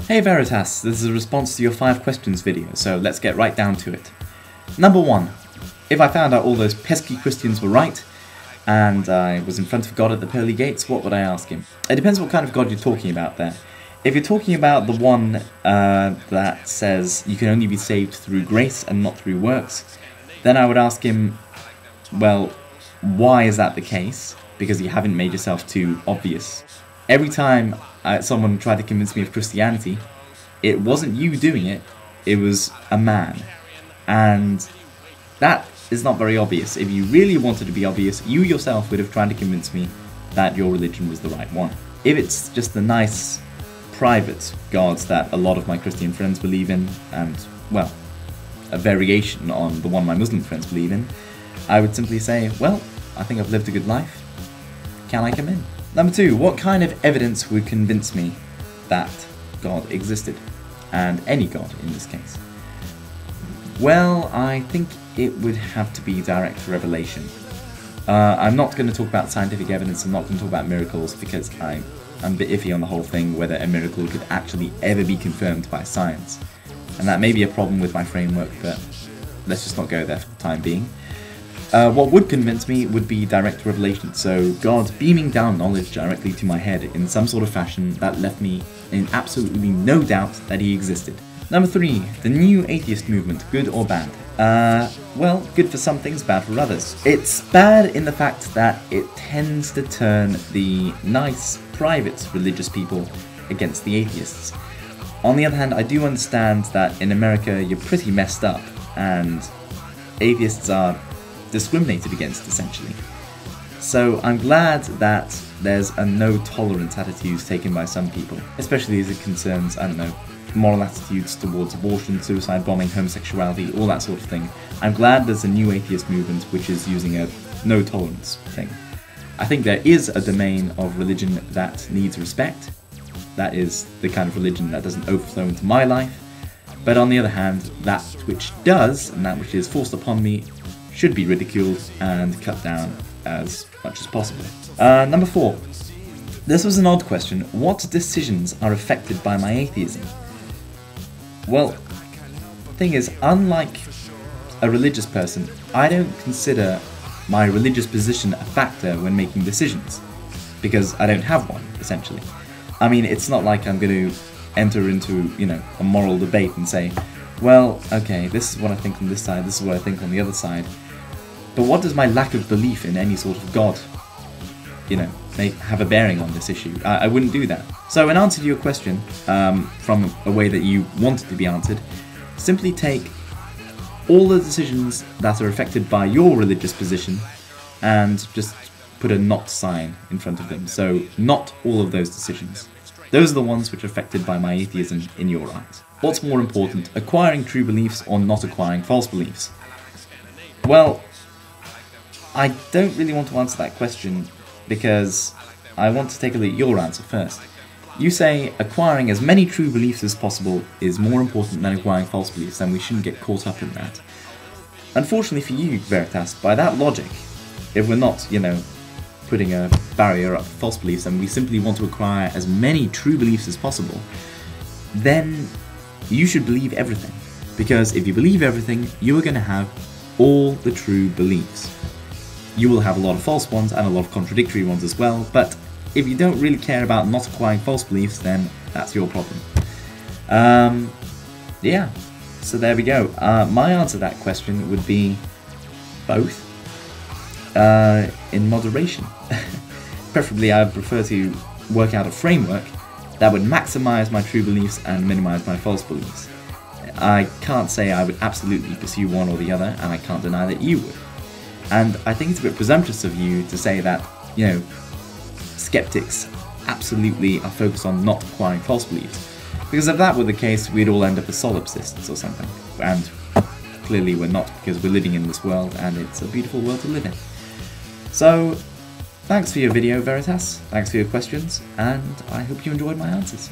Hey Veritas, this is a response to your 5 questions video, so let's get right down to it. Number 1. If I found out all those pesky Christians were right, and I was in front of God at the pearly gates, what would I ask him? It depends what kind of God you're talking about there. If you're talking about the one that says you can only be saved through grace and not through works, then I would ask him, well, why is that the case? Because you haven't made yourself too obvious. Every time someone tried to convince me of Christianity, it wasn't you doing it, it was a man. And that is not very obvious. If you really wanted to be obvious, you yourself would have tried to convince me that your religion was the right one. If it's just the nice, private gods that a lot of my Christian friends believe in, and, well, a variation on the one my Muslim friends believe in, I would simply say, well, I think I've lived a good life. Can I come in? Number 2, what kind of evidence would convince me that God existed? And any God in this case. Well, I think it would have to be direct revelation. I'm not going to talk about scientific evidence, I'm not going to talk about miracles, because I'm a bit iffy on the whole thing, whether a miracle could actually ever be confirmed by science. And that may be a problem with my framework, but let's just not go there for the time being. What would convince me would be direct revelation, so God beaming down knowledge directly to my head in some sort of fashion that left me in absolutely no doubt that he existed. Number 3, the new atheist movement, good or bad? Well, good for some things, bad for others. It's bad in the fact that it tends to turn the nice, private religious people against the atheists. On the other hand, I do understand that in America you're pretty messed up, and atheists are discriminated against, essentially. So I'm glad that there's a no-tolerance attitude taken by some people, especially as it concerns, I don't know, moral attitudes towards abortion, suicide bombing, homosexuality, all that sort of thing. I'm glad there's a new atheist movement which is using a no-tolerance thing. I think there is a domain of religion that needs respect. That is the kind of religion that doesn't overflow into my life. But on the other hand, that which does, and that which is forced upon me, should be ridiculed and cut down as much as possible. Number 4. This was an odd question. What decisions are affected by my atheism? Well, the thing is, unlike a religious person, I don't consider my religious position a factor when making decisions, because I don't have one, essentially. I mean, it's not like I'm going to enter into, a moral debate and say, well, okay, this is what I think on this side, this is what I think on the other side. But what does my lack of belief in any sort of God, have a bearing on this issue? I wouldn't do that. So in answer to your question, from a way that you want it to be answered, simply take all the decisions that are affected by your religious position and just put a not sign in front of them. So not all of those decisions. Those are the ones which are affected by my atheism in your eyes. What's more important, acquiring true beliefs or not acquiring false beliefs? Well, I don't really want to answer that question because I want to take a look at your answer first. You say acquiring as many true beliefs as possible is more important than acquiring false beliefs, and we shouldn't get caught up in that. Unfortunately for you, Veritas, by that logic, if we're not, putting a barrier up for false beliefs and we simply want to acquire as many true beliefs as possible, then you should believe everything. Because if you believe everything, you are going to have all the true beliefs. You will have a lot of false ones and a lot of contradictory ones as well, but if you don't really care about not acquiring false beliefs, then that's your problem. Yeah, so there we go. My answer to that question would be both, in moderation. Preferably I would prefer to work out a framework that would maximize my true beliefs and minimize my false beliefs. I can't say I would absolutely pursue one or the other, and I can't deny that you would. And I think it's a bit presumptuous of you to say that, skeptics absolutely are focused on not acquiring false beliefs. Because if that were the case, we'd all end up as solipsists or something. And clearly we're not, because we're living in this world, and it's a beautiful world to live in. So, thanks for your video, Veritas. Thanks for your questions, and I hope you enjoyed my answers.